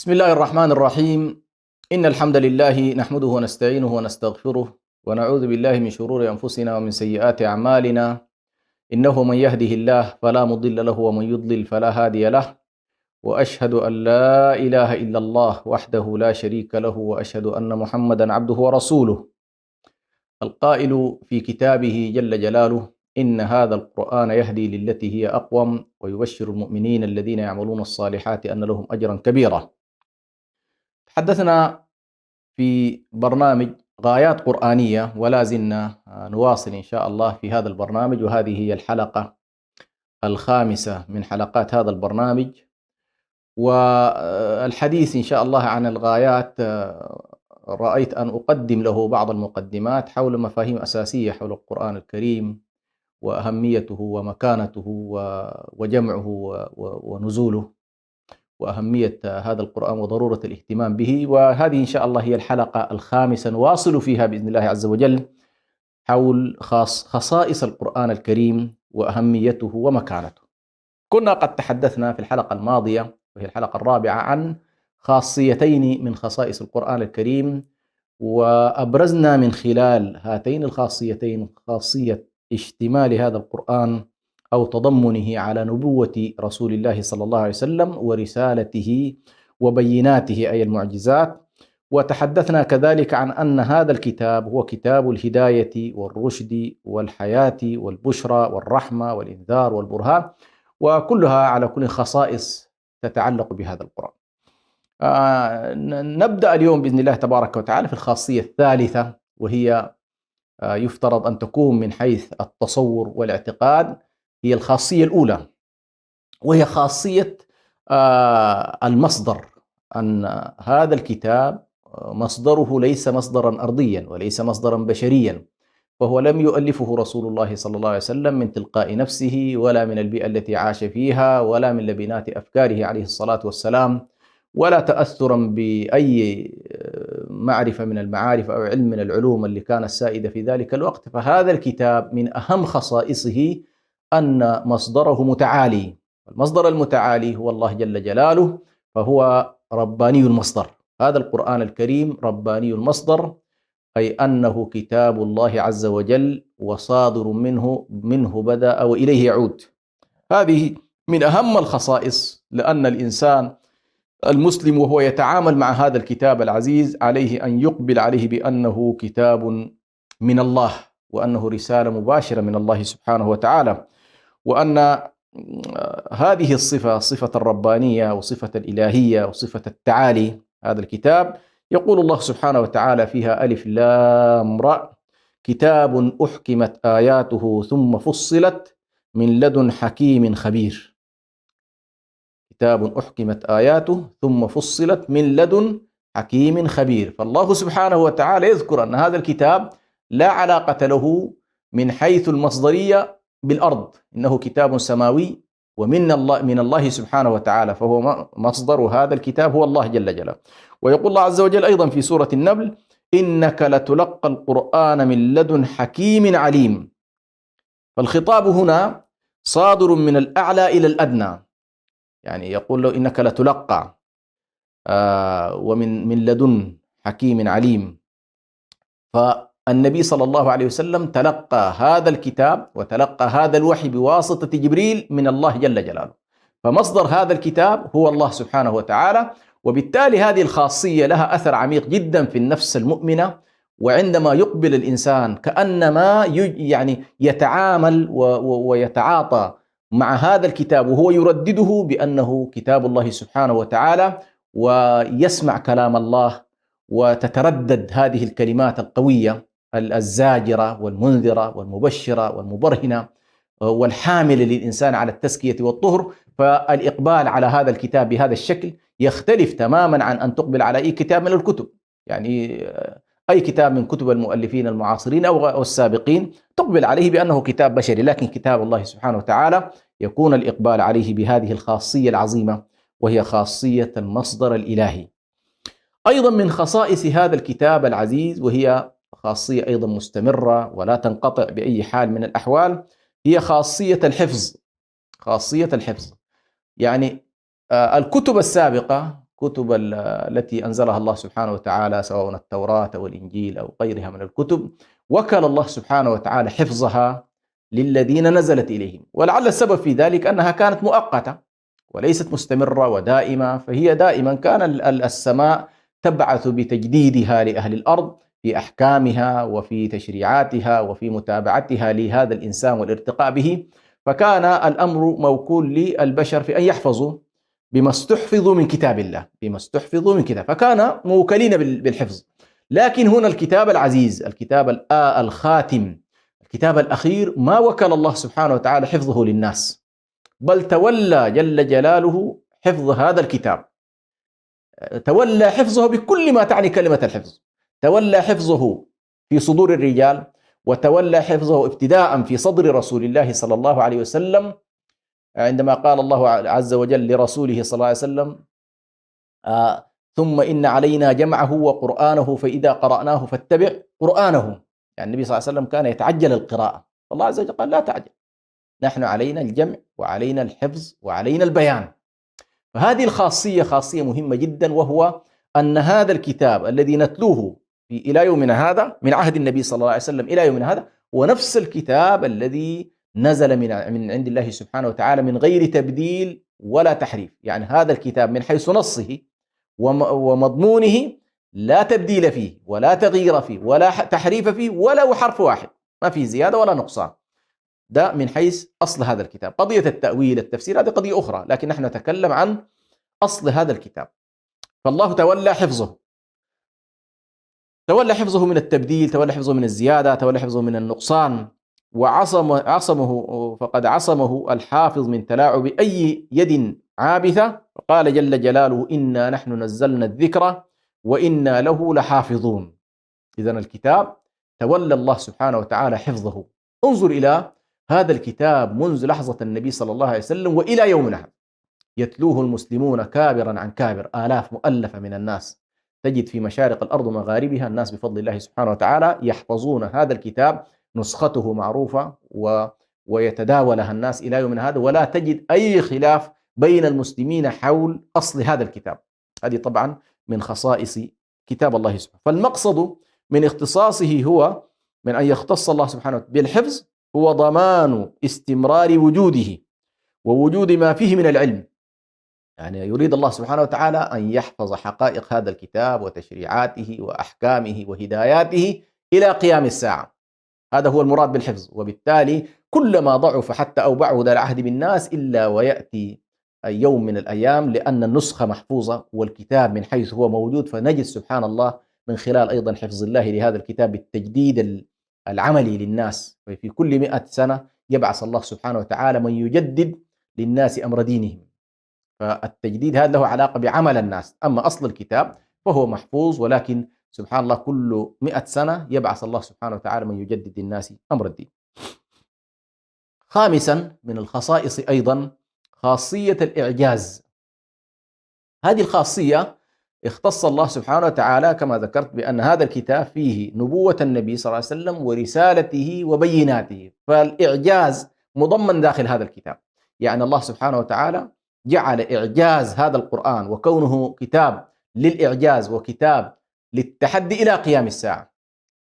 بسم الله الرحمن الرحيم. إن الحمد لله نحمده ونستعينه ونستغفره ونعوذ بالله من شرور أنفسنا ومن سيئات أعمالنا. إنه من يهده الله فلا مضل له ومن يضلل فلا هادي له، وأشهد أن لا إله إلا الله وحده لا شريك له، وأشهد أن محمدا عبده ورسوله، القائل في كتابه جل جلاله: إن هذا القرآن يهدي للتي هي أقوم ويبشر المؤمنين الذين يعملون الصالحات أن لهم أجرا كبيرا. تحدثنا في برنامج غايات قرآنية ولا زلنا نواصل إن شاء الله في هذا البرنامج، وهذه هي الحلقة الخامسة من حلقات هذا البرنامج. والحديث إن شاء الله عن الغايات رأيت أن أقدم له بعض المقدمات حول مفاهيم أساسية حول القرآن الكريم وأهميته ومكانته وجمعه ونزوله وأهمية هذا القرآن وضرورة الاهتمام به. وهذه إن شاء الله هي الحلقة الخامسة نواصل فيها بإذن الله عز وجل حول خصائص القرآن الكريم وأهميته ومكانته. كنا قد تحدثنا في الحلقة الماضية وهي الحلقة الرابعة عن خاصيتين من خصائص القرآن الكريم، وأبرزنا من خلال هاتين الخاصيتين خاصية اشتمال هذا القرآن أو تضمنه على نبوة رسول الله صلى الله عليه وسلم ورسالته وبيناته أي المعجزات. وتحدثنا كذلك عن أن هذا الكتاب هو كتاب الهداية والرشد والحياة والبشرى والرحمة والإنذار والبرهان، وكلها على كل خصائص تتعلق بهذا القرآن. نبدأ اليوم بإذن الله تبارك وتعالى في الخاصية الثالثة، وهي يفترض أن تكون من حيث التصور والاعتقاد هي الخاصية الأولى، وهي خاصية المصدر. أن هذا الكتاب مصدره ليس مصدرا أرضيا وليس مصدرا بشريا، فهو لم يؤلفه رسول الله صلى الله عليه وسلم من تلقاء نفسه، ولا من البيئة التي عاش فيها، ولا من لبنات أفكاره عليه الصلاة والسلام، ولا تأثرا بأي معرفة من المعارف أو علم من العلوم اللي كانت سائدة في ذلك الوقت. فهذا الكتاب من أهم خصائصه أن مصدره متعالي. المصدر المتعالي هو الله جل جلاله، فهو رباني المصدر. هذا القرآن الكريم رباني المصدر، أي أنه كتاب الله عز وجل وصادر منه بدأ وإليه يعود. هذه من أهم الخصائص، لأن الإنسان المسلم وهو يتعامل مع هذا الكتاب العزيز عليه أن يقبل عليه بأنه كتاب من الله، وأنه رسالة مباشرة من الله سبحانه وتعالى، وأن هذه الصفة، صفة الربانية وصفة الإلهية وصفة التعالي، هذا الكتاب يقول الله سبحانه وتعالى فيها: ألف لام را، كتاب أحكمت آياته ثم فصلت من لدن حكيم خبير. كتاب أحكمت آياته ثم فصلت من لدن حكيم خبير. فالله سبحانه وتعالى يذكر أن هذا الكتاب لا علاقة له من حيث المصدرية بالأرض، إنه كتاب سماوي ومن الله سبحانه وتعالى، فهو مصدر هذا الكتاب هو الله جل جلاله. ويقول الله عز وجل أيضا في سورة النمل: إنك لتلقى القرآن من لدن حكيم عليم. فالخطاب هنا صادر من الأعلى إلى الأدنى، يعني يقول له إنك لتلقى ومن لدن حكيم عليم. فالنبي صلى الله عليه وسلم تلقى هذا الكتاب وتلقى هذا الوحي بواسطة جبريل من الله جل جلاله، فمصدر هذا الكتاب هو الله سبحانه وتعالى. وبالتالي هذه الخاصية لها أثر عميق جدا في النفس المؤمنة، وعندما يقبل الإنسان كأنما يعني يتعامل ويتعاطى مع هذا الكتاب وهو يردده بأنه كتاب الله سبحانه وتعالى، ويسمع كلام الله وتتردد هذه الكلمات القوية الزاجرة والمنذرة والمبشرة والمبرهنة والحاملة للإنسان على التزكية والطهر. فالإقبال على هذا الكتاب بهذا الشكل يختلف تماما عن أن تقبل على أي كتاب من الكتب، يعني أي كتاب من كتب المؤلفين المعاصرين أو السابقين تقبل عليه بأنه كتاب بشري، لكن كتاب الله سبحانه وتعالى يكون الإقبال عليه بهذه الخاصية العظيمة، وهي خاصية المصدر الإلهي. أيضا من خصائص هذا الكتاب العزيز، وهي خاصية أيضا مستمرة ولا تنقطع بأي حال من الأحوال، هي خاصية الحفظ. خاصية الحفظ، يعني الكتب السابقة الكتب التي أنزلها الله سبحانه وتعالى سواء التوراة أو الإنجيل أو غيرها من الكتب، وكل الله سبحانه وتعالى حفظها للذين نزلت إليهم، ولعل السبب في ذلك أنها كانت مؤقتة وليست مستمرة ودائمة، فهي دائما كان السماء تبعث بتجديدها لأهل الأرض في أحكامها وفي تشريعاتها وفي متابعتها لهذا الإنسان والارتقاء به، فكان الأمر موكول للبشر في أن يحفظوا بما استحفظوا من كتاب الله، بما استحفظوا من كتاب، فكان موكلين بالحفظ. لكن هنا الكتاب العزيز، الكتاب الخاتم، الكتاب الأخير، ما وكل الله سبحانه وتعالى حفظه للناس، بل تولى جل جلاله حفظ هذا الكتاب، تولى حفظه بكل ما تعني كلمة الحفظ، تولى حفظه في صدور الرجال، وتولى حفظه ابتداء في صدر رسول الله صلى الله عليه وسلم، عندما قال الله عز وجل لرسوله صلى الله عليه وسلم: ثم إن علينا جمعه وقرآنه فإذا قرأناه فاتبع قرآنه. يعني النبي صلى الله عليه وسلم كان يتعجل القراءة، الله عز وجل قال: لا تعجل، نحن علينا الجمع وعلينا الحفظ وعلينا البيان. فهذه الخاصية خاصية مهمة جدا، وهو أن هذا الكتاب الذي نتلوه إلى يومنا هذا من عهد النبي صلى الله عليه وسلم إلى يومنا هذا هو نفس الكتاب الذي نزل من عند الله سبحانه وتعالى من غير تبديل ولا تحريف. يعني هذا الكتاب من حيث نصه ومضمونه لا تبديل فيه ولا تغيير فيه ولا تحريف فيه ولا حرف واحد، ما فيه زيادة ولا نقصان. ده من حيث أصل هذا الكتاب. قضية التأويل التفسير هذه قضية أخرى، لكن نحن نتكلم عن أصل هذا الكتاب. فالله تولى حفظه، تولى حفظه من التبديل، تولى حفظه من الزيادة، تولى حفظه من النقصان، عصمه فقد عصمه الحافظ من تلاعب أي يد عابثة. قال جل جلاله: إنا نحن نزلنا الذكر وإنا له لحافظون. إذن الكتاب تولى الله سبحانه وتعالى حفظه. انظر إلى هذا الكتاب منذ لحظة النبي صلى الله عليه وسلم وإلى يومنا، يتلوه المسلمون كابرا عن كابر، آلاف مؤلفة من الناس، تجد في مشارق الأرض ومغاربها الناس بفضل الله سبحانه وتعالى يحفظون هذا الكتاب، نسخته معروفة ويتداولها الناس إلى يومنا هذا، ولا تجد أي خلاف بين المسلمين حول أصل هذا الكتاب. هذه طبعا من خصائص كتاب الله سبحانه. فالمقصد من اختصاصه هو من أن يختص الله سبحانه بالحفظ هو ضمان استمرار وجوده ووجود ما فيه من العلم. يعني يريد الله سبحانه وتعالى أن يحفظ حقائق هذا الكتاب وتشريعاته وأحكامه وهداياته إلى قيام الساعة. هذا هو المراد بالحفظ. وبالتالي كلما ضعف حتى أو بعد العهد بالناس إلا ويأتي يوم من الأيام، لأن النسخة محفوظة والكتاب من حيث هو موجود، فنجد سبحان الله من خلال أيضا حفظ الله لهذا الكتاب بالتجديد العملي للناس. في كل 100 سنة يبعث الله سبحانه وتعالى من يجدد للناس أمر دينهم. فالتجديد هذا له علاقة بعمل الناس. أما أصل الكتاب فهو محفوظ، ولكن سبحان الله كل 100 سنة يبعث الله سبحانه وتعالى من يجدد للناس أمر الدين. خامسا من الخصائص أيضا خاصية الإعجاز. هذه الخاصية اختص الله سبحانه وتعالى كما ذكرت بأن هذا الكتاب فيه نبوة النبي صلى الله عليه وسلم ورسالته وبيناته، فالإعجاز مضمن داخل هذا الكتاب. يعني الله سبحانه وتعالى جعل إعجاز هذا القرآن وكونه كتاب للإعجاز وكتاب للتحدي إلى قيام الساعة،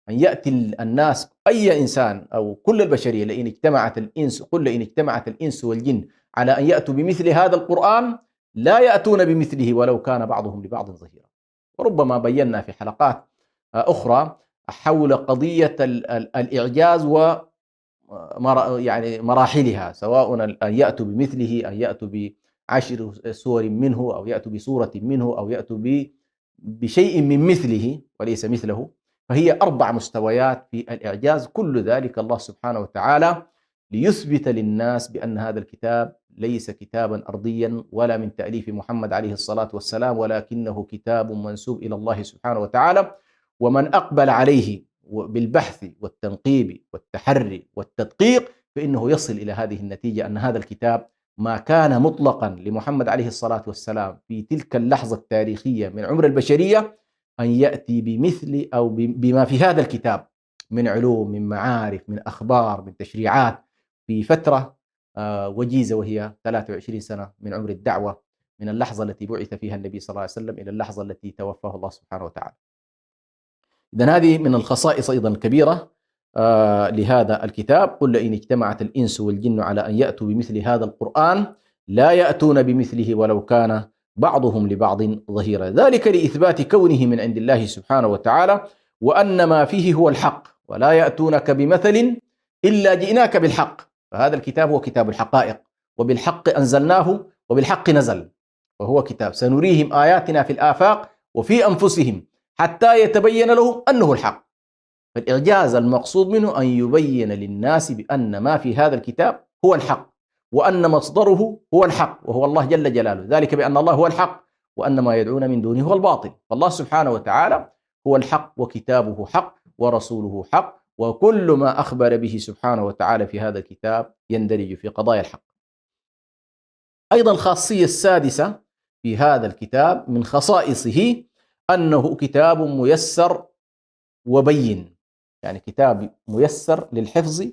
أن يأتي الناس أي إنسان أو كل البشرية لئن اجتمعت الإنس قل لئن اجتمعت الإنس والجن على أن يأتوا بمثل هذا القرآن لا يأتون بمثله ولو كان بعضهم لبعض ظهيرا. وربما بينا في حلقات أخرى حول قضية الإعجاز و يعني مراحلها، سواء أن يأتوا بمثله، أن يأتوا ب10 سور منه، أو يأتوا بسورة منه، أو يأتوا بشيء من مثله وليس مثله. فهي 4 مستويات في الإعجاز، كل ذلك الله سبحانه وتعالى ليثبت للناس بأن هذا الكتاب ليس كتابا أرضيا ولا من تأليف محمد عليه الصلاة والسلام، ولكنه كتاب منسوب إلى الله سبحانه وتعالى. ومن أقبل عليه بالبحث والتنقيب والتحري والتدقيق فإنه يصل إلى هذه النتيجة، أن هذا الكتاب ما كان مطلقا لمحمد عليه الصلاة والسلام في تلك اللحظة التاريخية من عمر البشرية أن يأتي بمثل أو بما في هذا الكتاب من علوم، من معارف، من أخبار، من تشريعات، في فترة وجيزة وهي 23 سنة من عمر الدعوة من اللحظة التي بعث فيها النبي صلى الله عليه وسلم إلى اللحظة التي توفاه الله سبحانه وتعالى. إذن هذه من الخصائص أيضا الكبيرة لهذا الكتاب. قل لئن اجتمعت الإنس والجن على أن يأتوا بمثل هذا القرآن لا يأتون بمثله ولو كان بعضهم لبعض ظهيرا. ذلك لإثبات كونه من عند الله سبحانه وتعالى وأن ما فيه هو الحق، ولا يأتونك بمثل إلا جئناك بالحق. فهذا الكتاب هو كتاب الحقائق، وبالحق أنزلناه وبالحق نزل، وهو كتاب سنريهم آياتنا في الآفاق وفي أنفسهم حتى يتبين لهم أنه الحق. فالإعجاز المقصود منه أن يبين للناس بأن ما في هذا الكتاب هو الحق، وأن مصدره هو الحق وهو الله جل جلاله، ذلك بأن الله هو الحق وأن ما يدعون من دونه هو الباطل. فالله سبحانه وتعالى هو الحق، وكتابه حق، ورسوله حق، وكل ما أخبر به سبحانه وتعالى في هذا الكتاب يندرج في قضايا الحق. أيضا الخاصية السادسة في هذا الكتاب من خصائصه أنه كتاب ميسر وبين، يعني كتاب ميسر للحفظ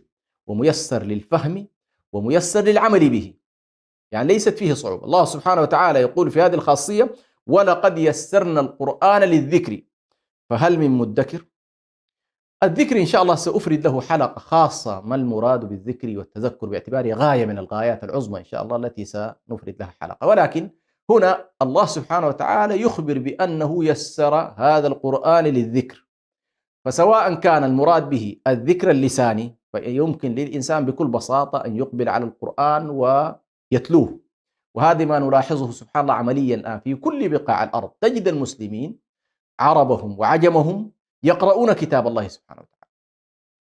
وميسر للفهم وميسر للعمل به، يعني ليست فيه صعوبة. الله سبحانه وتعالى يقول في هذه الخاصية: ولقد يسرنا القرآن للذكر فهل من مدكر. الذكر إن شاء الله سأفرد له حلقة خاصة، ما المراد بالذكر والتذكر، باعتباره غاية من الغايات العظمى إن شاء الله التي سنفرد لها حلقة. ولكن هنا الله سبحانه وتعالى يخبر بأنه يسر هذا القرآن للذكر، فسواء كان المراد به الذكر اللساني، فيمكن للإنسان بكل بساطة أن يقبل على القرآن ويتلوه، وهذا ما نلاحظه سبحان الله عمليا الآن في كل بقاع الأرض. تجد المسلمين عربهم وعجمهم يقرؤون كتاب الله سبحانه وتعالى،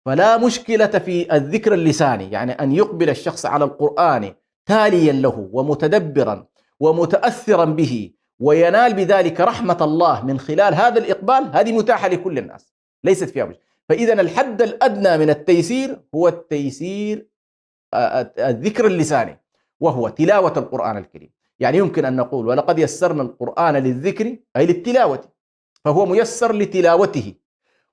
فلا مشكلة في الذكر اللساني، يعني أن يقبل الشخص على القرآن تاليا له ومتدبرا ومتأثرا به وينال بذلك رحمة الله من خلال هذا الإقبال، هذه متاحة لكل الناس، ليست فيها مشكلة. فإذا الحد الأدنى من التيسير هو التيسير الذكر اللساني، وهو تلاوة القرآن الكريم. يعني يمكن أن نقول: ولقد يسرنا القرآن للذكر، أي للتلاوة، فهو ميسر لتلاوته.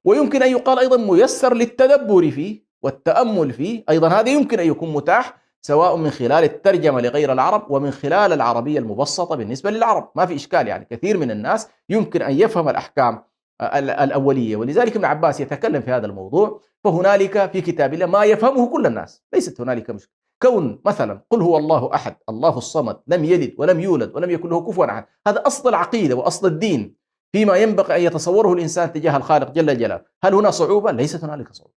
ويمكن أن يقال أيضا ميسر للتدبر فيه والتأمل فيه، أيضا هذا يمكن أن يكون متاح سواء من خلال الترجمة لغير العرب ومن خلال العربية المبسطة بالنسبة للعرب، ما في إشكال. يعني كثير من الناس يمكن أن يفهم الأحكام الأولية، ولذلك ابن عباس يتكلم في هذا الموضوع: فهنالك في كتاب الله ما يفهمه كل الناس، ليست هنالك مشكلة. كون مثلا قل هو الله أحد الله الصمد لم يلد ولم يولد ولم يكن له كفوا أحد، هذا أصل العقيدة وأصل الدين فيما ينبغي أن يتصوره الإنسان تجاه الخالق جل جلاله. هل هنا صعوبة؟ ليست هنالك صعوبة.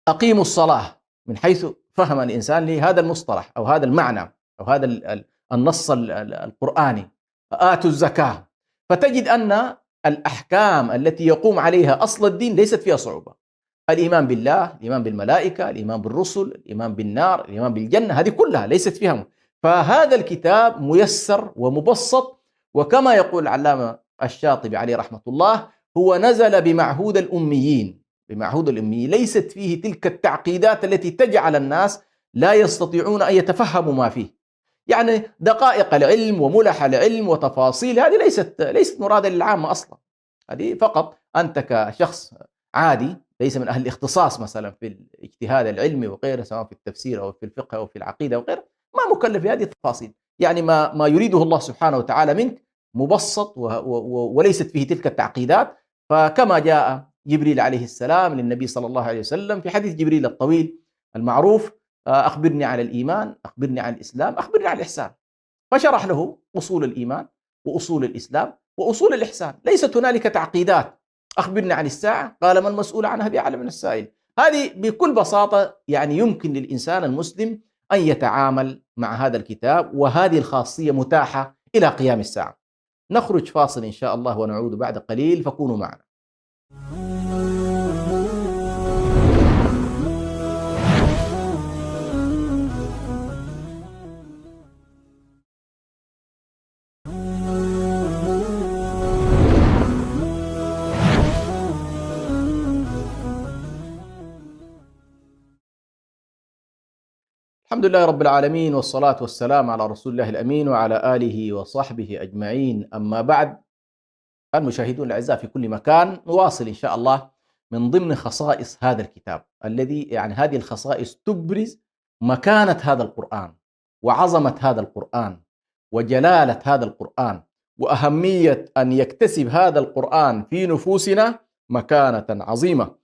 أقيموا الصلاة، من حيث فهم الإنسان لهذا المصطلح أو هذا المعنى أو هذا النص القرآني. آتوا الزكاة، فتجد أن الأحكام التي يقوم عليها أصل الدين ليست فيها صعوبة. الإيمان بالله، الإيمان بالملائكة، الإيمان بالرسل، الإيمان بالنار، الإيمان بالجنة، هذه كلها ليست فيها. فهذا الكتاب ميسر ومبسط، وكما يقول العلامة الشاطبي عليه رحمة الله: هو نزل بمعهود الأميين. بمعهود الأميين ليست فيه تلك التعقيدات التي تجعل الناس لا يستطيعون أن يتفهموا ما فيه، يعني دقائق العلم وملح العلم وتفاصيل، هذه ليست مرادة للعامة أصلا. هذه فقط أنت كشخص عادي ليس من أهل الاختصاص مثلا في الاجتهاد العلمي وغيره، سواء في التفسير أو في الفقه أو في العقيدة وغيره، ما مكلف بهذه التفاصيل. يعني ما يريده الله سبحانه وتعالى منك مبسط وليست فيه تلك التعقيدات. فكما جاء جبريل عليه السلام للنبي صلى الله عليه وسلم في حديث جبريل الطويل المعروف: أخبرني عن الإيمان، أخبرني عن الإسلام، أخبرني عن الإحسان. فشرح له أصول الإيمان وأصول الإسلام وأصول الإحسان، ليست هنالك تعقيدات. أخبرني عن الساعة، قال: ما المسؤول عنها بأعلم من السائل. هذه بكل بساطة يعني يمكن للإنسان المسلم أن يتعامل مع هذا الكتاب، وهذه الخاصية متاحة إلى قيام الساعة. نخرج فاصل إن شاء الله ونعود بعد قليل، فكونوا معنا. الحمد لله رب العالمين، والصلاة والسلام على رسول الله الأمين وعلى آله وصحبه أجمعين. أما بعد، المشاهدون الأعزاء في كل مكان، نواصل إن شاء الله من ضمن خصائص هذا الكتاب الذي يعني هذه الخصائص تبرز مكانة هذا القرآن وعظمة هذا القرآن وجلالة هذا القرآن وأهمية أن يكتسب هذا القرآن في نفوسنا مكانة عظيمة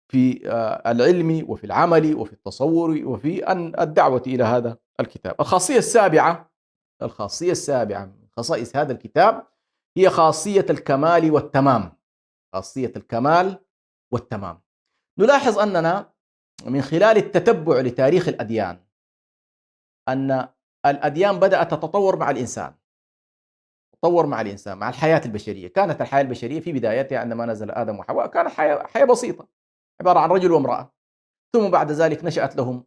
في العلم وفي العمل وفي التصور وفي الدعوة إلى هذا الكتاب. الخاصية السابعة من خصائص هذا الكتاب هي خاصية الكمال والتمام. خاصية الكمال والتمام. نلاحظ أننا من خلال التتبع لتاريخ الأديان أن الأديان بدأت تتطور مع الإنسان، تطور مع الإنسان، مع الحياة البشرية. كانت الحياة البشرية في بدايتها عندما نزل آدم وحواء كانت حياة بسيطة، عبارة عن رجل وامرأة، ثم بعد ذلك نشأت لهم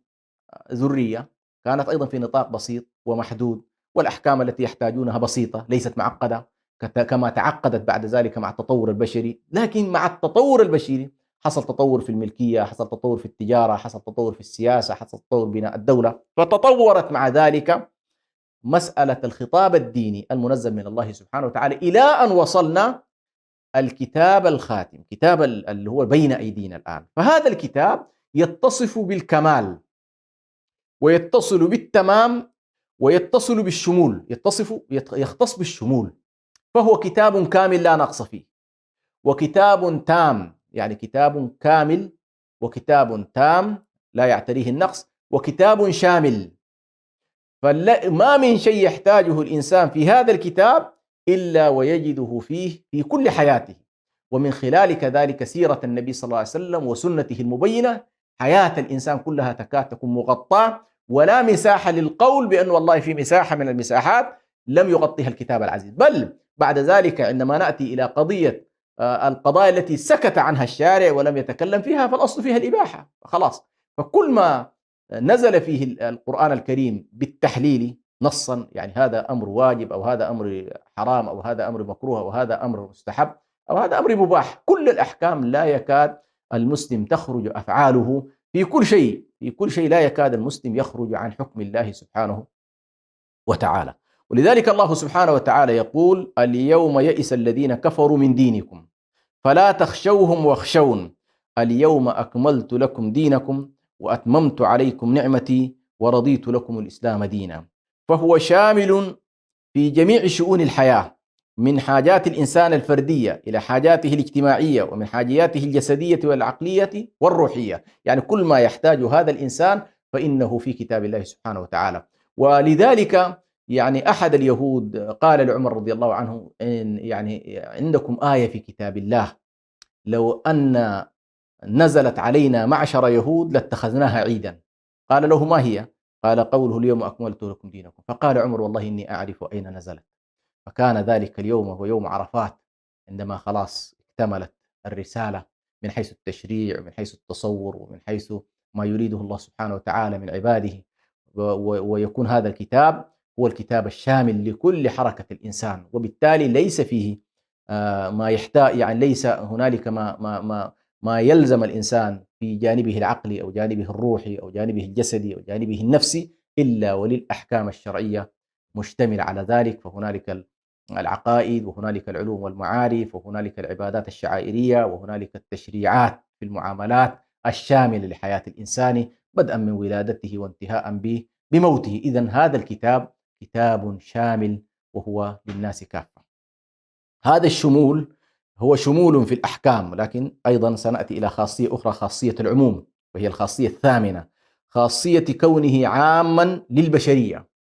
ذرية كانت أيضا في نطاق بسيط ومحدود، والأحكام التي يحتاجونها بسيطة ليست معقدة كما تعقدت بعد ذلك مع التطور البشري. لكن مع التطور البشري حصل تطور في الملكية، حصل تطور في التجارة، حصل تطور في السياسة، حصل تطور بناء الدولة، فتطورت مع ذلك مسألة الخطاب الديني المنزل من الله سبحانه وتعالى إلى أن وصلنا الكتاب الخاتم، كتاب اللي هو بين أيدينا الآن. فهذا الكتاب يتصف بالكمال ويتصل بالتمام ويتصل بالشمول، يختص بالشمول، فهو كتاب كامل لا نقص فيه، وكتاب تام، يعني كتاب كامل وكتاب تام لا يعتريه النقص، وكتاب شامل. فما من شيء يحتاجه الإنسان في هذا الكتاب إلا ويجده فيه في كل حياته، ومن خلال كذلك سيرة النبي صلى الله عليه وسلم وسنته المبينة حياة الإنسان كلها تكاد تكون مغطاة، ولا مساحة للقول بأن والله في مساحة من المساحات لم يغطيها الكتاب العزيز. بل بعد ذلك عندما نأتي إلى قضية القضايا التي سكت عنها الشارع ولم يتكلم فيها، فالأصل فيها الإباحة خلاص. فكل ما نزل فيه القرآن الكريم بالتحليل نصا، يعني هذا أمر واجب أو هذا أمر حرام أو هذا أمر مكروه أو هذا أمر مستحب أو هذا أمر مباح، كل الأحكام لا يكاد المسلم تخرج أفعاله في كل شيء لا يكاد المسلم يخرج عن حكم الله سبحانه وتعالى. ولذلك الله سبحانه وتعالى يقول: اليوم يئس الذين كفروا من دينكم فلا تخشوهم واخشون اليوم أكملت لكم دينكم وأتممت عليكم نعمتي ورضيت لكم الإسلام دينا. فهو شامل في جميع شؤون الحياة، من حاجات الإنسان الفردية إلى حاجاته الاجتماعية، ومن حاجاته الجسدية والعقلية والروحية، يعني كل ما يحتاج هذا الإنسان فإنه في كتاب الله سبحانه وتعالى. ولذلك يعني أحد اليهود قال لعمر رضي الله عنه: إن يعني عندكم آية في كتاب الله لو أن نزلت علينا معشر يهود لاتخذناها عيدا. قال له: ما هي؟ قال: قوله اليوم أكملت لكم دينكم. فقال عمر: والله إني أعرف أين نزلت. فكان ذلك اليوم هو يوم عرفات، عندما خلاص اكتملت الرسالة من حيث التشريع ومن حيث التصور ومن حيث ما يريده الله سبحانه وتعالى من عباده، ويكون هذا الكتاب هو الكتاب الشامل لكل حركة الإنسان، وبالتالي ليس فيه ما يحتاج، يعني ليس هنالك ما يلزم الإنسان في جانبه العقلي أو جانبه الروحي أو جانبه الجسدي أو جانبه النفسي إلا وللأحكام الشرعية مشتملة على ذلك. فهنالك العقائد، وهنالك العلوم والمعارف، وهنالك العبادات الشعائرية، وهنالك التشريعات في المعاملات الشاملة لحياة الإنسان بدءا من ولادته وانتهاء بموته. إذن هذا الكتاب كتاب شامل وهو للناس كافة. هذا الشمول هو شمول في الأحكام، لكن أيضا سنأتي إلى خاصية أخرى، خاصية العموم، وهي الخاصية الثامنة، خاصية كونه عاما للبشرية.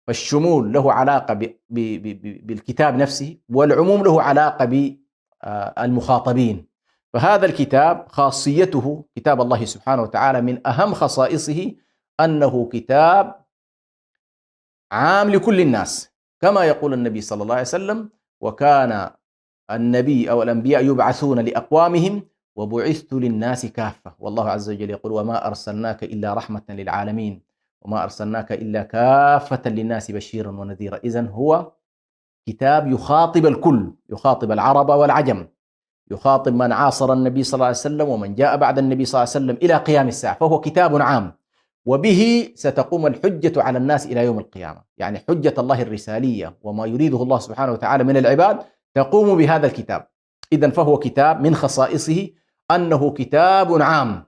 فالشمول له علاقة بالكتاب نفسه، والعموم له علاقة بالمخاطبين. فهذا الكتاب خاصيته، كتاب الله سبحانه وتعالى، من أهم خصائصه أنه كتاب عام لكل الناس، كما يقول النبي صلى الله عليه وسلم: وكان النبي أو الأنبياء يبعثون لأقوامهم وبعثت للناس كافة. والله عز وجل يقول: وما أرسلناك إلا رحمة للعالمين وما أرسلناك إلا كافة للناس بشيرا ونذيرا. إذن هو كتاب يخاطب الكل، يخاطب العرب والعجم، يخاطب من عاصر النبي صلى الله عليه وسلم ومن جاء بعد النبي صلى الله عليه وسلم إلى قيام الساعة. فهو كتاب عام، وبه ستقوم الحجة على الناس إلى يوم القيامة، يعني حجة الله الرسالية وما يريده الله سبحانه وتعالى من العباد تقوم بهذا الكتاب. إذن فهو كتاب من خصائصه أنه كتاب عام،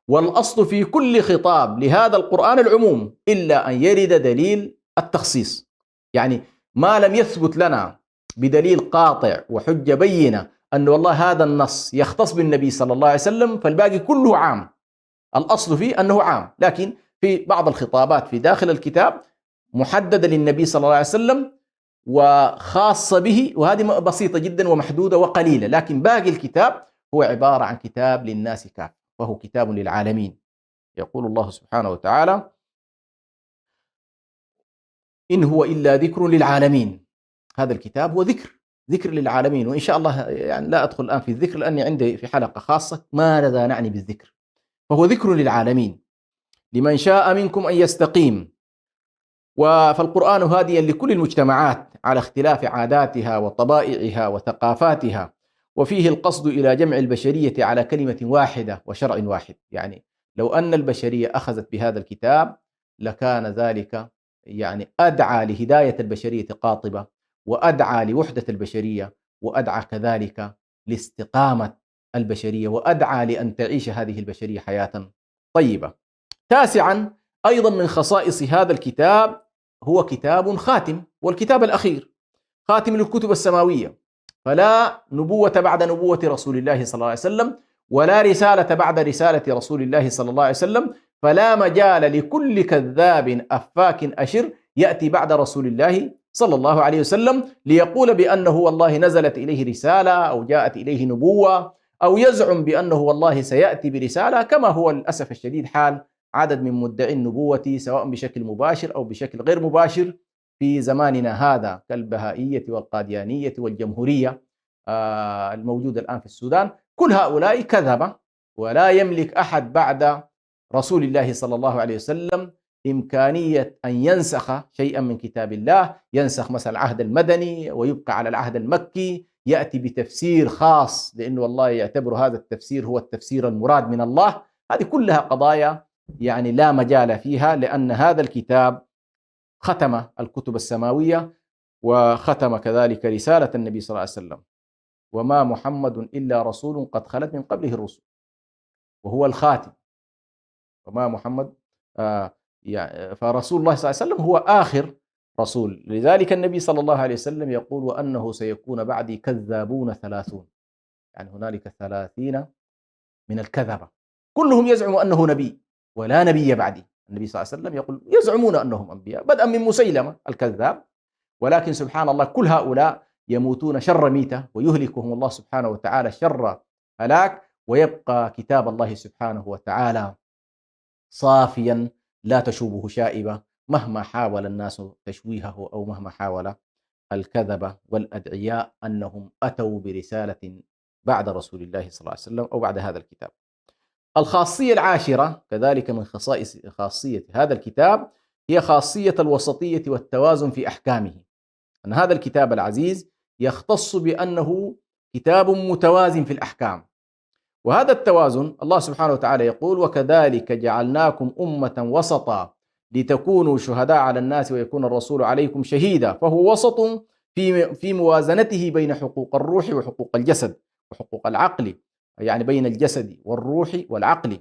والأصل في كل خطاب لهذا القرآن العموم إلا أن يرد دليل التخصيص. يعني ما لم يثبت لنا بدليل قاطع وحجة بينة أن والله هذا النص يختص بالنبي صلى الله عليه وسلم، فالباقي كله عام. الأصل فيه أنه عام، لكن في بعض الخطابات في داخل الكتاب محددة للنبي صلى الله عليه وسلم وخاصة به، وهذه بسيطة جدا ومحدودة وقليلة. لكن باقي الكتاب هو عبارة عن كتاب للناس كافة، وهو كتاب للعالمين. يقول الله سبحانه وتعالى: إن هو إلا ذكر للعالمين. هذا الكتاب هو ذكر للعالمين. وإن شاء الله يعني لا أدخل الآن في الذكر، لأني عندي في حلقة خاصة ماذا نعني بالذكر. فهو ذكر للعالمين لمن شاء منكم أن يستقيم. فالقرآن هاديا لكل المجتمعات على اختلاف عاداتها وطبائعها وثقافاتها، وفيه القصد إلى جمع البشرية على كلمة واحدة وشرع واحد. يعني لو أن البشرية أخذت بهذا الكتاب لكان ذلك يعني أدعى لهداية البشرية قاطبة، وأدعى لوحدة البشرية، وأدعى كذلك لاستقامة البشرية، وأدعى لأن تعيش هذه البشرية حياة طيبة. تاسعا، أيضا من خصائص هذا الكتاب هو كتاب خاتم، والكتاب الأخير خاتم للكتب السماوية، فلا نبوة بعد نبوة رسول الله صلى الله عليه وسلم، ولا رسالة بعد رسالة رسول الله صلى الله عليه وسلم. فلا مجال لكل كذاب أفاك أشر يأتي بعد رسول الله صلى الله عليه وسلم ليقول بأنه والله نزلت إليه رسالة أو جاءت إليه نبوة، أو يزعم بأنه والله سيأتي برسالة، كما هو للأسف الشديد حال عدد من مدعي النبوة سواء بشكل مباشر أو بشكل غير مباشر في زماننا هذا، كالبهائية والقاديانية والجمهورية الموجودة الآن في السودان. كل هؤلاء كذبة، ولا يملك أحد بعد رسول الله صلى الله عليه وسلم إمكانية أن ينسخ شيئا من كتاب الله، ينسخ مثلا العهد المدني ويبقى على العهد المكي، يأتي بتفسير خاص لأنه والله يعتبر هذا التفسير هو التفسير المراد من الله. هذه كلها قضايا يعني لا مجال فيها، لأن هذا الكتاب ختم الكتب السماوية، وختم كذلك رسالة النبي صلى الله عليه وسلم: وما محمد إلا رسول قد خلت من قبله الرسل، وهو الخاتم. وما محمد فرسول الله صلى الله عليه وسلم هو آخر رسول. لذلك النبي صلى الله عليه وسلم يقول: وأنه سيكون بعدي كذابون 30. يعني هنالك 30 من الكذبة كلهم يزعم أنه نبي، ولا نبي بعدي. النبي صلى الله عليه وسلم يقول: يزعمون أنهم أنبياء، بدءا من مسيلمة الكذاب، ولكن سبحان الله كل هؤلاء يموتون شر ميتة، ويهلكهم الله سبحانه وتعالى شر هلاك، ويبقى كتاب الله سبحانه وتعالى صافيا لا تشوبه شائبة، مهما حاول الناس تشويهه، أو مهما حاول الكذبة والأدعياء أنهم أتوا برسالة بعد رسول الله صلى الله عليه وسلم أو بعد هذا الكتاب. الخاصية العاشرة كذلك من خاصية هذا الكتاب هي خاصية الوسطية والتوازن في أحكامه. أن هذا الكتاب العزيز يختص بأنه كتاب متوازن في الأحكام، وهذا التوازن الله سبحانه وتعالى يقول: وكذلك جعلناكم أمة وسطا لتكونوا شهداء على الناس ويكون الرسول عليكم شهيدا. فهو وسط في موازنته بين حقوق الروح وحقوق الجسد وحقوق العقل، يعني بين الجسد والروح والعقل،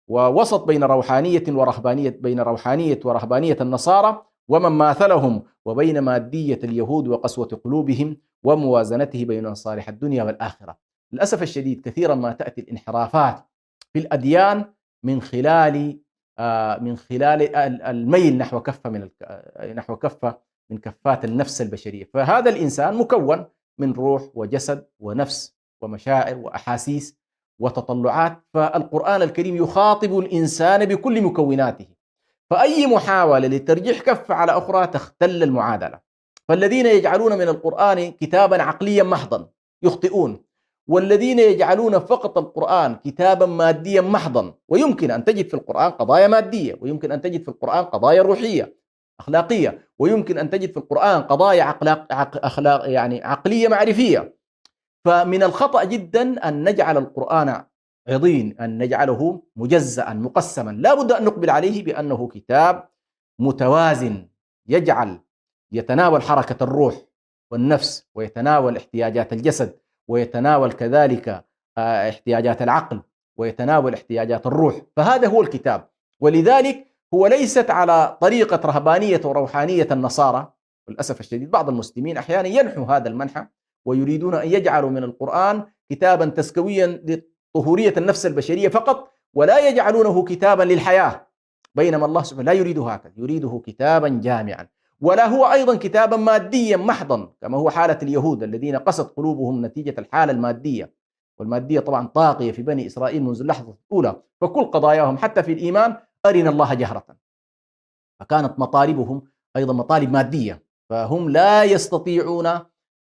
ووسط بين روحانية ورهبانية، بين روحانية ورهبانية النصارى ومن ماثلهم، وبين مادية اليهود وقسوة قلوبهم، وموازنته بين مصالح الدنيا والآخرة. للأسف الشديد كثيرا ما تأتي الانحرافات في الأديان من خلال الميل نحو كفة من كفات النفس البشرية. فهذا الإنسان مكون من روح وجسد ونفس ومشاعر وأحاسيس وتطلعات، فالقرآن الكريم يخاطب الإنسان بكل مكوناته، فأي محاولة لترجيح كفة على أخرى تختل المعادلة. فالذين يجعلون من القرآن كتابا عقليا محضا يخطئون، والذين يجعلون فقط القرآن كتابا ماديا محضا. ويمكن أن تجد في القرآن قضايا مادية، ويمكن أن تجد في القرآن قضايا روحية أخلاقية، ويمكن أن تجد في القرآن قضايا أخلاق يعني عقلية معرفية. فمن الخطأ جدا أن نجعل القرآن عضين، أن نجعله مجزأ مقسما. لا بد أن نقبل عليه بأنه كتاب متوازن، يتناول حركة الروح والنفس، ويتناول احتياجات الجسد، ويتناول كذلك احتياجات العقل، ويتناول احتياجات الروح. فهذا هو الكتاب. ولذلك هو ليست على طريقة رهبانية وروحانية النصارى وللأسف الشديد بعض المسلمين أحيانا ينحوا هذا المنحى ويريدون أن يجعلوا من القرآن كتابا تسكويا لطهورية النفس البشرية فقط، ولا يجعلونه كتابا للحياة، بينما الله سبحانه لا يريده هكذا، يريده كتابا جامعا، ولا هو أيضا كتابا ماديا محضا كما هو حالة اليهود الذين قست قلوبهم نتيجة الحالة المادية، والمادية طبعا طاغية في بني إسرائيل منذ اللحظة الأولى، فكل قضاياهم حتى في الإيمان أرنا الله جهرة، فكانت مطالبهم أيضا مطالب مادية، فهم لا يستطيعون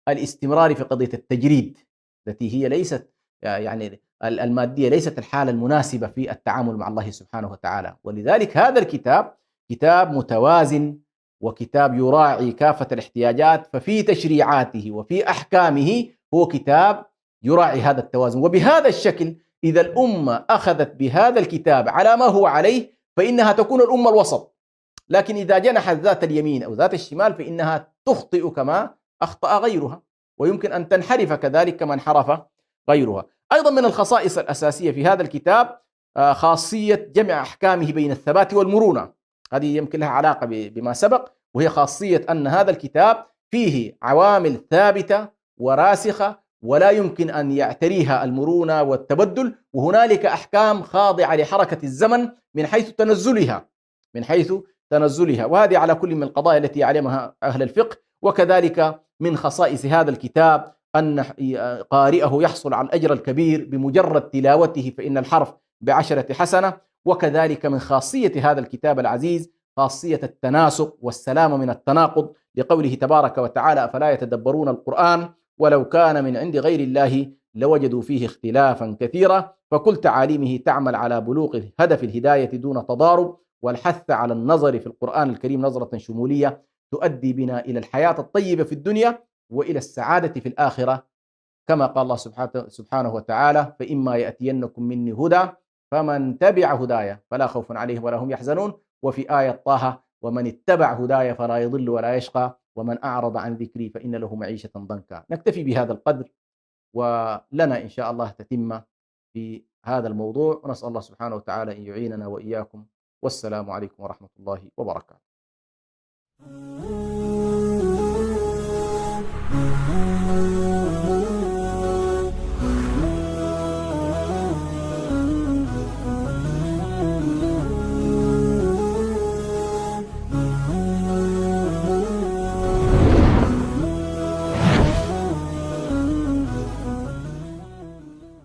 الاستمرار في قضية التجريد التي هي ليست يعني المادية ليست الحالة المناسبة في التعامل مع الله سبحانه وتعالى. ولذلك هذا الكتاب كتاب متوازن وكتاب يراعي كافة الاحتياجات، ففي تشريعاته وفي أحكامه هو كتاب يراعي هذا التوازن. وبهذا الشكل إذا الأمة أخذت بهذا الكتاب على ما هو عليه فإنها تكون الأمة الوسط، لكن إذا جنحت ذات اليمين أو ذات الشمال فإنها تخطئ كما أخطأ غيرها، ويمكن أن تنحرف كذلك كما انحرف غيرها. أيضا من الخصائص الأساسية في هذا الكتاب خاصية جمع أحكامه بين الثبات والمرونة، هذه يمكن لها علاقة بما سبق، وهي خاصية أن هذا الكتاب فيه عوامل ثابتة وراسخة ولا يمكن أن يعتريها المرونة والتبدل، وهنالك أحكام خاضعة لحركة الزمن من حيث تنزلها، وهذه على كل من القضايا التي يعلمها أهل الفقه. وكذلك من خصائص هذا الكتاب أن قارئه يحصل على الأجر الكبير بمجرد تلاوته، فإن الحرف ب10 حسنة. وكذلك من خاصية هذا الكتاب العزيز خاصية التناسق والسلام من التناقض، لقوله تبارك وتعالى: أفلا يتدبرون القرآن ولو كان من عند غير الله لوجدوا فيه اختلافا كثيرا. فكل تعاليمه تعمل على بلوغ هدف الهداية دون تضارب، والحث على النظر في القرآن الكريم نظرة شمولية تؤدي بنا إلى الحياة الطيبة في الدنيا وإلى السعادة في الآخرة، كما قال الله سبحانه وتعالى: فإما يأتينكم مني هدى فمن تبع هدايا فلا خوف عليهم ولا هم يحزنون. وفي آية طه: ومن اتبع هدايا فلا يضل ولا يشقى ومن أعرض عن ذكري فإن له معيشة ضنكا. نكتفي بهذا القدر، ولنا إن شاء الله تتمة في هذا الموضوع، ونسأل الله سبحانه وتعالى أن يعيننا وإياكم، والسلام عليكم ورحمة الله وبركاته.